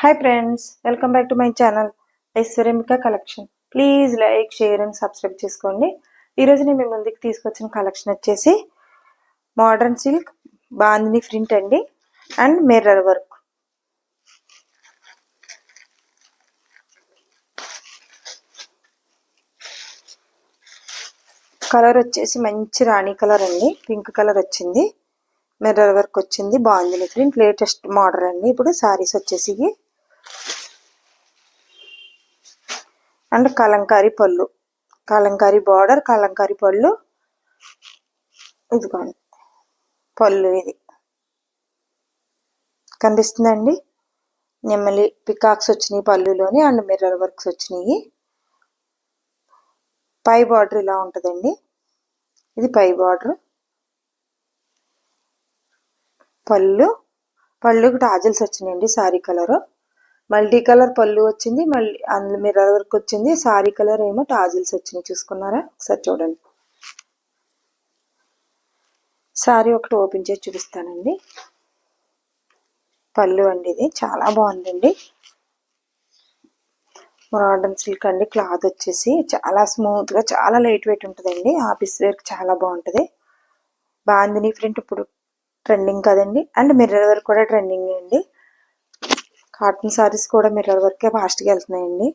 Hi friends, welcome back to my channel ఐశ్వర్యమిక collection. Please like share and subscribe చేసుకోండి. ఈరోజు నేను మీ ముందుకు తీసుకొచ్చిన కలెక్షన్ వచ్చేసి మోడర్న్ సిల్క్ బాందిని ప్రింట్ అండి అండ్ మిర్రర్ వర్క్. కలర్ వచ్చేసి మంచి రాణి కలర్ అండి, పింక్ కలర్ వచ్చింది. మిర్రర్ వర్క్ వచ్చింది, బాందిని ప్రింట్ లేటెస్ట్ మోడల్ అండి. ఇప్పుడు సారీస్ వచ్చేసి అండ్ కలంకారీ పళ్ళు, కలంకారీ బార్డర్, కలంకారీ పళ్ళు. ఇదిగోండి పళ్ళు, ఇది కనిపిస్తుందండి. నెమ్మలి పికాక్స్ వచ్చినాయి పళ్ళులోని అండ్ మిర్రర్ వర్క్స్ వచ్చినాయి. పై బార్డర్ ఇలా ఉంటుందండి, ఇది పై బార్డర్. పళ్ళుకి టాజిల్స్ వచ్చినాయండి. సారీ కలర్ మల్టీ కలర్ పళ్ళు వచ్చింది, మళ్ళీ అందులో మిర్రర్ వర్క్ వచ్చింది. సారీ కలర్ ఏమో టాజిల్స్ వచ్చినాయి, చూసుకున్నారా? ఒకసారి చూడండి. సారీ ఒకటి ఓపెన్ చేసి చూపిస్తానండి. పళ్ళు అండి, ఇది చాలా బాగుందండి. మోడర్న్ సిల్క్ అండి. క్లాత్ వచ్చేసి చాలా స్మూత్ గా, చాలా లైట్ వెయిట్ ఉంటుందండి. ఆఫీస్ వేర్ చాలా బాగుంటుంది. బాందిని ప్రింట్ ఇప్పుడు ట్రెండింగ్ కదండి, అండ్ మిర్రర్ వర్క్ కూడా ట్రెండింగ్ అండి. కాటన్ సారీస్ కూడా మిర్రర్ వర్కే ఫాస్ట్గా వెళ్తున్నాయండి.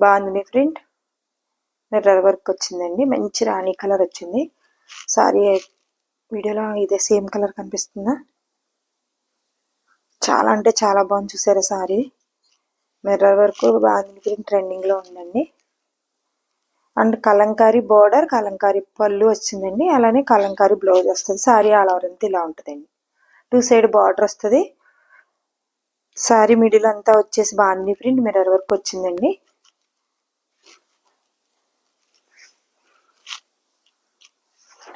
బాందిని ప్రింట్ మిర్రర్ వర్క్ వచ్చిందండి. మంచి రాణి కలర్ వచ్చింది. సారీ వీడియోలో ఇదే సేమ్ కలర్ కనిపిస్తుందా? చాలా అంటే చాలా బాగుంది, చూసారా? Sorry mirror work bandhani print trending లో ఉందండి. అండ్ కలంకారీ బోర్డర్, కలంకారీ పళ్ళు వచ్చిందండి. అలానే కలంకారీ బ్లౌజ్ వస్తుంది. సారీ ఆల్ ఓవర్ అంతా ఇలా ఉంటుందండి. 2 సైడ్ బార్డర్ వస్తుంది. సారీ మిడిల్ అంతా వచ్చేసి బాందిని ప్రింట్ మిర్రర్ వర్క్ వచ్చిందండి.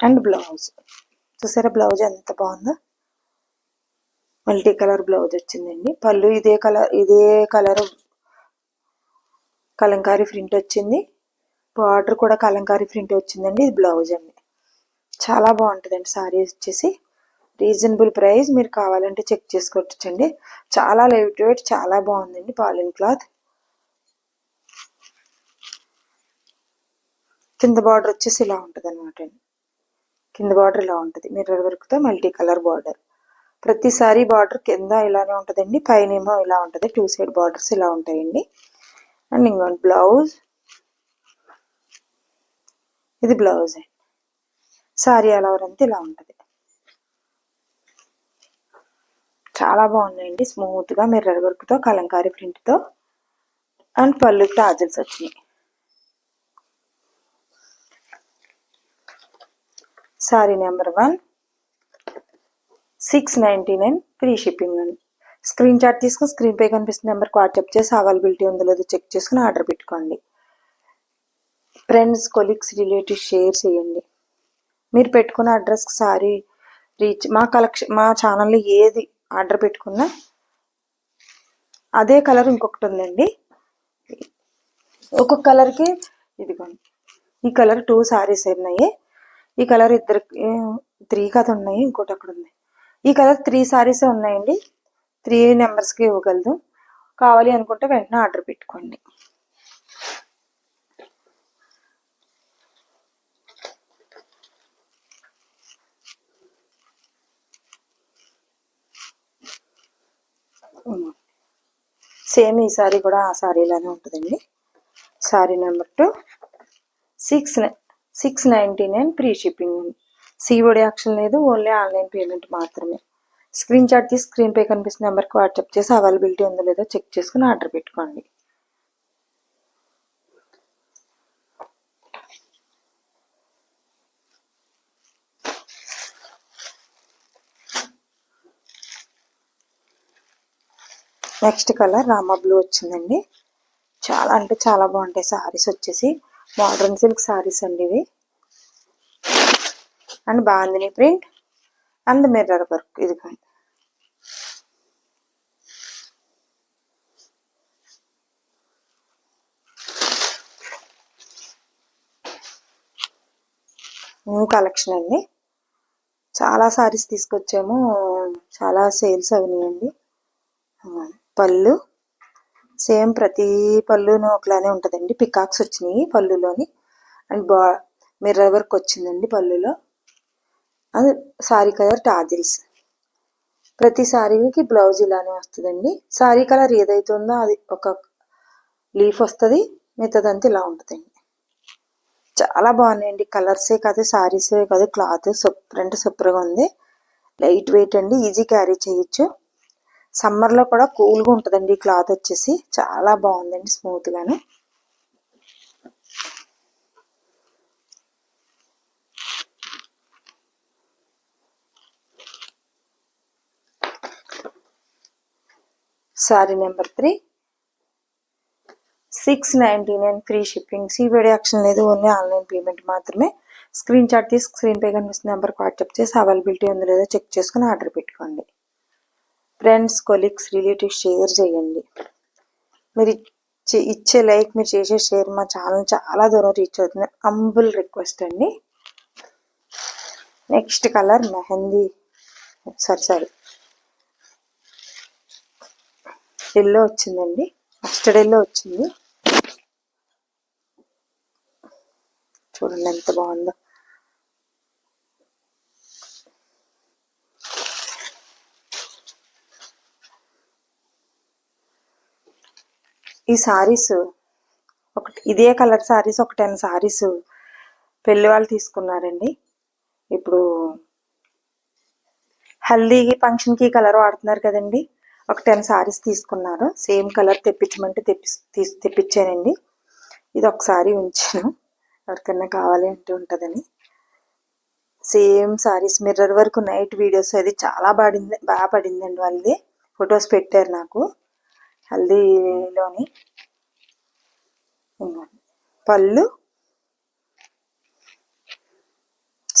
అండ్ బ్లౌజ్ చూసారా? బ్లౌజ్ ఎంత బాగుందో, మల్టీ కలర్ బ్లౌజ్ వచ్చిందండి. పళ్ళు ఇదే కలర్ కలంకారీ ప్రింట్ వచ్చింది. బార్డర్ కూడా కలంకారీ ప్రింట్ వచ్చిందండి. ఇది బ్లౌజ్ అండి. చాలా బాగుంటుందండి. సారీ వచ్చేసి రీజనబుల్ ప్రైస్, మీరు కావాలంటే చెక్ చేసుకోవచ్చండి. చాలా లైట్ వెయిట్, చాలా బాగుందండి. Pollen cloth. కింద బార్డర్ వచ్చేసి ఇలా ఉంటుంది అనమాట అండి. కింద బార్డర్ ఇలా ఉంటుంది, మిర్రర్ వర్క్ తో మల్టీ కలర్ బార్డర్. ప్రతిసారి బార్డర్ కింద ఇలానే ఉంటుందండి, పైన ఏమో ఇలా ఉంటుంది. 2 సైడ్ బార్డర్స్ ఇలా ఉంటాయండి. అండ్ ఇంకోటి బ్లౌజ్, ఇది బ్లౌజ్ అండి. సారీ ఆల్ ఓవర్ అంతా ఇలా ఉంటుంది. చాలా బాగున్నాయండి. స్మూత్ గా మిర్రర్ వర్క్ తో, కలంకారీ ప్రింట్ తో, అండ్ పళ్ళుకి టాజిల్స్ వచ్చినాయి. సారీ నెంబర్ 1 699 ఫ్రీ షిప్పింగ్ అండి. స్క్రీన్ షాట్ తీసుకుని స్క్రీన్ పై కనిపిస్తున్న నెంబర్కి వాట్సాప్ చేసి అవైలబిలిటీ ఉందో లేదో చెక్ చేసుకుని ఆర్డర్ పెట్టుకోండి. ఫ్రెండ్స్, కొలీగ్స్, రిలేటివ్స్ షేర్ చేయండి. మీరు పెట్టుకున్న అడ్రస్కి సారీ రీచ్. మా ఛానల్లో ఏది ఆర్డర్ పెట్టుకున్నా అదే కలర్ ఇంకొకటి ఉందండి. ఒక్కొక్క కలర్కి ఇదిగోండి, ఈ కలర్ 2 సారీస్ ఉన్నాయి. ఈ కలర్ 3 కథ ఉన్నాయి, ఇంకోటి అక్కడ ఉంది. ఈ కలర్ 3 సారీసే ఉన్నాయండి. 3 నెంబర్స్కి ఇవ్వగలదు. కావాలి అనుకుంటే వెంటనే ఆర్డర్ పెట్టుకోండి. సేమ్ ఈ సారీ కూడా ఆ సారీలానే ఉంటుందండి. సారీ నెంబర్ 2 699 ఫ్రీ షిప్పింగ్ అండి. సిఓడి యాక్షన్ లేదు, ఓన్లీ ఆన్లైన్ పేమెంట్ మాత్రమే. స్క్రీన్ షాట్ తీసి స్క్రీన్ పై కనిపిస్తున్న నెంబర్కి వాట్సాప్ చేసి అవైలబిలిటీ ఉందో లేదో చెక్ చేసుకుని ఆర్డర్ పెట్టుకోండి. నెక్స్ట్ కలర్ రామా బ్లూ వచ్చిందండి. చాలా అంటే చాలా బాగుంటాయి సారీస్ వచ్చేసి. మోడర్న్ సిల్క్ సారీస్ అండి ఇవి. And bandhani print and mirror work. New collection అండి. చాలా సారీస్ తీసుకొచ్చాము, చాలా సేల్స్ అయినాయండి. పళ్ళు సేమ్ ప్రతి పళ్ళును ఒకలానే ఉంటుందండి. పికాక్స్ వచ్చినాయి పళ్ళులోని, అండ్ మిర్రర్ వర్క్ వచ్చిందండి పళ్ళులో. అది సారీ కలర్ టాజిల్స్. ప్రతి సారీకి బ్లౌజ్ ఇలానే వస్తుందండి. సారీ కలర్ ఏదైతే ఉందో అది ఒక లీఫ్ వస్తుంది, మిగతాదంతా ఇలా ఉంటుందండి. చాలా బాగున్నాయండి. కలర్సే కాదు, సారీసే కాదు, క్లాత్ సూపర్గా ఉంది. లైట్ వెయిట్ అండి, ఈజీ క్యారీ చేయొచ్చు. సమ్మర్లో కూడా కూల్గా ఉంటుందండి. క్లాత్ వచ్చేసి చాలా బాగుందండి, స్మూత్గాను. Sari number 3, 699 free shipping. COD option లేదు, ఓన్లీ ఆన్లైన్ పేమెంట్ మాత్రమే. స్క్రీన్ షాట్ తీసి స్క్రీన్ పై కనిపిస్తున్న నెంబర్కి వాట్సాప్ చేసి అవైలబిలిటీ ఉందో లేదో చెక్ చేసుకుని ఆర్డర్ పెట్టుకోండి. ఫ్రెండ్స్, కొలీగ్స్, రిలేటివ్స్ షేర్ చేయండి. మీరు ఇచ్చే లైక్, మీరు చేసే షేర్ మా ఛానల్ చాలా దూరం రీచ్ అవుతుంది. హంబుల్ రిక్వెస్ట్ అండి. Next colour mehndi sorry yellow వచ్చిందండి. మస్టర్డ్ ఎల్లో వచ్చింది. చూడండి ఎంత బాగుందో. ఈ సారీస్ ఇదే కలర్ సారీస్ ఒక 10 సారీస్ పెళ్లి వాళ్ళు తీసుకున్నారండి. ఇప్పుడు హల్దీ ఫంక్షన్కి కలర్ వాడుతున్నారు కదండి. ఒక 10 సారీస్ తీసుకున్నారు. సేమ్ కలర్ తెప్పించమంటే తెప్పించానండి. ఇది ఒకసారి ఉంచాను, ఎవరికన్నా కావాలి అంటే ఉంటుందని. సేమ్ సారీస్ మిర్రర్ వరకు నైట్ వీడియోస్ అది చాలా బాగా పడిందండి. వాళ్ళది ఫొటోస్ పెట్టారు నాకు. హల్దీలోని పళ్ళు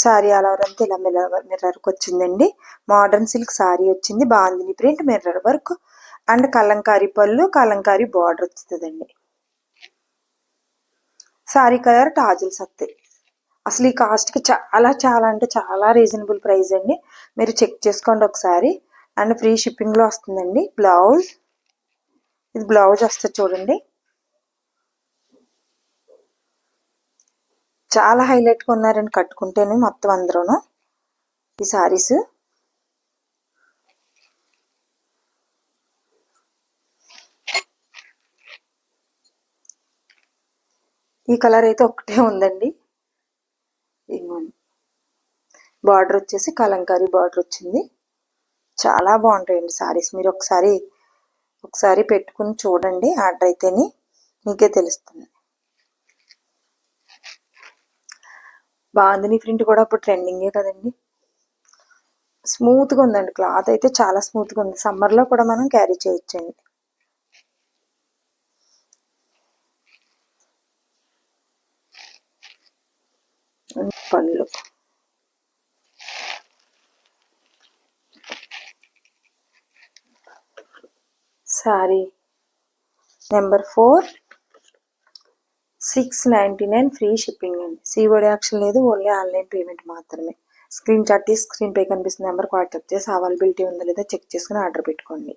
సారీ అలా వరకు ఇలా మిర్రర్కి వచ్చిందండి. మోడర్న్ సిల్క్ సారీ వచ్చింది. Bandhani print, mirror work and Kalamkari పళ్ళు, కలంకారీ బార్డర్ వస్తుందండి. సారీ కలర్ టాజిల్స్ వస్తాయి. అసలు ఈ కాస్ట్కి చాలా అంటే చాలా రీజనబుల్ ప్రైస్ అండి. మీరు చెక్ చేసుకోండి ఒకసారి. అండ్ ఫ్రీ షిప్పింగ్లో వస్తుందండి. బ్లౌజ్, ఇది బ్లౌజ్ వస్తుంది చూడండి. చాలా హైలైట్గా ఉన్నారండి కట్టుకుంటేనే మొత్తం అందరూను ఈ సారీస్. ఈ కలర్ అయితే ఒకటే ఉందండి. బార్డర్ వచ్చేసి కలంకారీ బార్డర్ వచ్చింది. చాలా బాగుంటాయండి సారీస్. మీరు ఒకసారి పెట్టుకుని చూడండి. ఆర్డర్ అయితేనే మీకే తెలుస్తుంది. బాందిని ప్రింట్ కూడా ఇప్పుడు ట్రెండింగే కదండి. స్మూత్గా ఉందండి. క్లాత్ అయితే చాలా స్మూత్గా ఉంది. సమ్మర్లో కూడా మనం క్యారీ చేయొచ్చండి. పళ్ళు సారీ నెంబర్ 4, 699 ఫ్రీ షిప్పింగ్ అండి. సిఓడి యాక్షన్ లేదు, ఓన్లీ ఆన్లైన్ పేమెంట్ మాత్రమే. స్క్రీన్ షాట్ తీసి స్క్రీన్ పై కనిపిస్తున్న నెంబర్కి వాట్సాప్ చేసి అవైలబిలిటీ ఉందో లేదో చెక్ చేసుకుని ఆర్డర్ పెట్టుకోండి.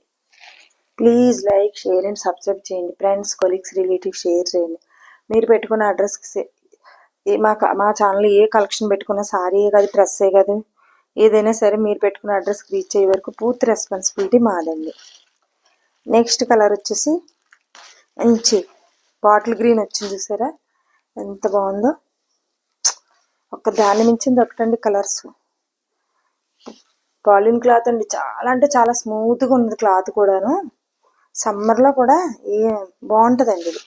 Please like, share and subscribe చేయండి. ఫ్రెండ్స్, కొలీగ్స్, రిలేటివ్స్ షేర్ చేయండి. మీరు పెట్టుకున్న అడ్రస్కి మా ఛానల్ ఏ కలెక్షన్ పెట్టుకున్న సారీ కాదు, డ్రెస్సే కాదు, ఏదైనా సరే మీరు పెట్టుకున్న అడ్రస్కి రీచ్ అయ్యే వరకు పూర్తి రెస్పాన్సిబిలిటీ మాదండి. నెక్స్ట్ కలర్ వచ్చేసి మంచి బాటిల్ గ్రీన్ వచ్చింది. చూసారా ఎంత బాగుందో. ఒక దాన్ని మించింది ఒకటండి కలర్స్. పాలిన్ క్లాత్ అండి. చాలా అంటే చాలా స్మూత్గా ఉంది క్లాత్ కూడాను. సమ్మర్లో కూడా బాగుంటుందండి ఇది.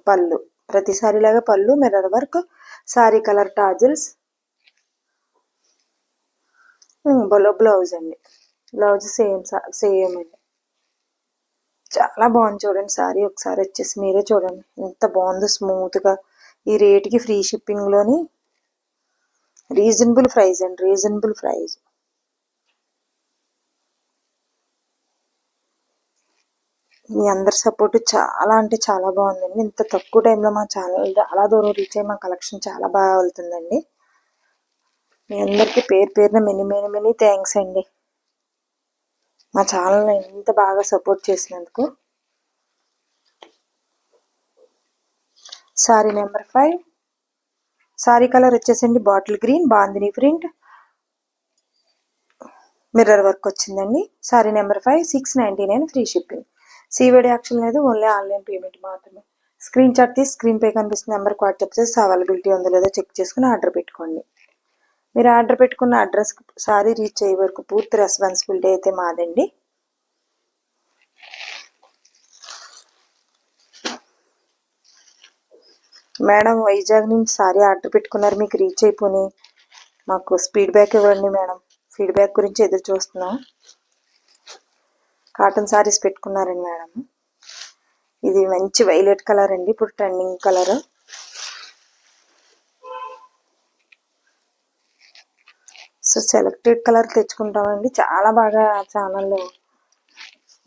పళ్ళు ప్రతిసారిలాగా పళ్ళు, mirror work, sorry colour tassels, blouse అండి. బ్లౌజ్ సేమ్ అండి. చాలా బాగుంది చూడండి సారీ. ఒకసారి వచ్చేసి మీరే చూడండి ఎంత బాగుందో స్మూత్గా. ఈ రేట్కి ఫ్రీ షిప్పింగ్లోని రీజనబుల్ ప్రైస్ అండి. Reasonable price. మీ అందరి సపోర్ట్ చాలా అంటే చాలా బాగుందండి. ఇంత తక్కువ టైంలో మా ఛానల్ చాలా దూరం రీచ్ అయ్యి మా కలెక్షన్ చాలా బాగా వెళ్తుందండి. మీ అందరికీ పేరు పేరున మెనీ థ్యాంక్స్ అండి, మా ఛానల్ని ఇంత బాగా సపోర్ట్ చేసినందుకు. సారీ నెంబర్ 5, సారీ కలర్ వచ్చేసండి bottle green, bandhani print, mirror work వచ్చిందండి. Sari number 5, 699 free shipping. COD option లేదు, ఓన్లీ ఆన్లైన్ పేమెంట్ మాత్రమే. స్క్రీన్ షాట్ తీసి స్క్రీన్ పై కనిపిస్తున్న నెంబర్కి వాట్సాప్ చేసి అవైలబిలిటీ ఉందో లేదో చెక్ చేసుకుని ఆర్డర్ పెట్టుకోండి. మీరు ఆర్డర్ పెట్టుకున్న అడ్రస్ సారీ రీచ్ అయ్యే వరకు పూర్తి రెస్పాన్సిబిలిటీ అయితే మాదండి. మేడం వైజాగ్ నుంచి సారీ ఆర్డర్ పెట్టుకున్నారు, మీకు రీచ్ అయిపోయి మాకు ఫీడ్బ్యాక్ ఇవ్వండి మేడం. ఫీడ్బ్యాక్ గురించి ఎదురు చూస్తున్నాం. కాటన్ సారీస్ పెట్టుకున్నారండి మేడం. ఇది మంచి వైలెట్ కలర్ అండి, ఇప్పుడు trending colour. So selected colour తెచ్చుకుంటామండి. చాలా బాగా ఛానల్లో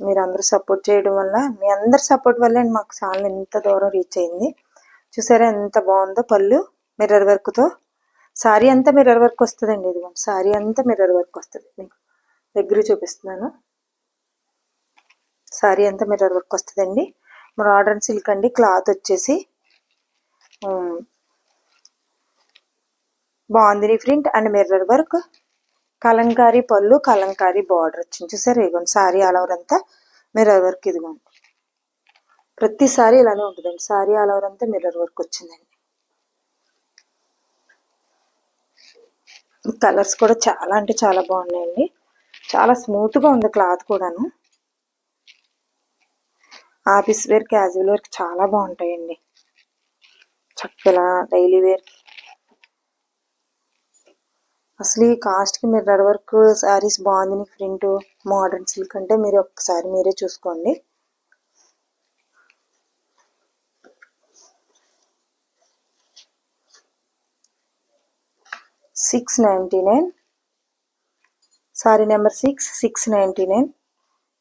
మీరు అందరూ సపోర్ట్ చేయడం వల్ల, మీ అందరి సపోర్ట్ వల్లే మాకు ఛానల్ ఎంత దూరం రీచ్ అయింది. చూసారా ఎంత బాగుందో, పళ్ళు మిర్రర్ వర్క్తో. సారీ అంతా మిర్రర్ వర్క్ వస్తుందండి. ఇదిగోండి సారీ అంతా మిర్రర్ వర్క్ వస్తుంది. మీకు దగ్గర చూపిస్తున్నాను. సారీ అంతా మిర్రర్ వర్క్ వస్తుందండి. మోడర్న్ సిల్క్ అండి. క్లాత్ వచ్చేసి bandhani print and mirror work, Kalamkari పళ్ళు, కలంకారీ బార్డర్ వచ్చింది. చూసారు ఇదిగోండి సారీ ఆల్ ఓవర్ అంతా మిర్రర్ వర్క్. ఇదిగోండి ప్రతిసారి ఇలానే ఉంటుందండి. సారీ ఆల్ ఓవర్ అంతా మిర్రర్ వర్క్ వచ్చిందండి. కలర్స్ కూడా చాలా అంటే చాలా బాగున్నాయండి. చాలా స్మూత్గా ఉంది క్లాత్ కూడాను. ఆఫీస్ వేర్, క్యాజువల్ వేర్ చాలా బాగుంటాయండి. చక్కగా డైలీ వేర్. అసలు ఈ కాస్ట్కి మిర్రర్ వర్క్ శారీస్ బాగుంది. ప్రింట్ మోడర్న్ సిల్క్ అంటే మీరు ఒక్కసారి మీరే చూసుకోండి. $699. సారీ నెంబర్ 6, 699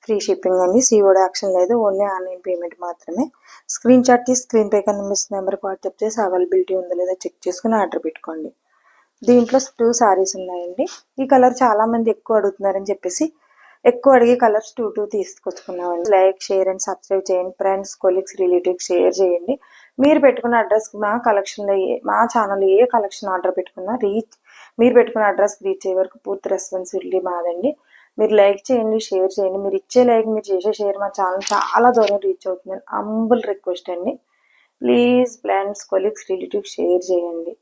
ఫ్రీ షిప్పింగ్ అండి. సీఓడి యాక్షన్ లేదు, ఓన్లీ ఆన్లైన్ పేమెంట్ మాత్రమే. స్క్రీన్ షాట్ తీసి స్క్రీన్ పై కనిపిస్తున్న నెంబర్కి వాట్సాప్ చేసి అవైలబిలిటీ ఉందో లేదో చెక్ చేసుకుని ఆర్డర్ పెట్టుకోండి. దీంట్లో 2 సారీస్ ఉన్నాయండి. ఈ కలర్ చాలా మంది ఎక్కువ అడుగుతున్నారని చెప్పేసి ఎక్కువ అడిగే కలర్స్ 2 తీసుకొచ్చుకున్నామండి. లైక్, షేర్ అండ్ సబ్స్క్రైబ్ చేయండి. ఫ్రెండ్స్, కొలీగ్స్, రిలేటివ్స్ షేర్ చేయండి. మీరు పెట్టుకున్న అడ్రస్ మా కలెక్షన్లో మా ఛానల్లో ఏ కలెక్షన్ ఆర్డర్ పెట్టుకున్నా మీరు పెట్టుకున్న అడ్రస్ రీచ్ అయ్యే వరకు పూర్తి రెస్పాన్సిబిలిటీ మాదండి. మీరు లైక్ చేయండి, షేర్ చేయండి. మీరు ఇచ్చే లైక్, మీరు చేసే షేర్ మా ఛానల్ చాలా దూరం రీచ్ అవుతుందని హంబుల్ రిక్వెస్ట్ అండి. Please friends, colleagues, relatives share చేయండి.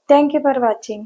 Thank you for watching.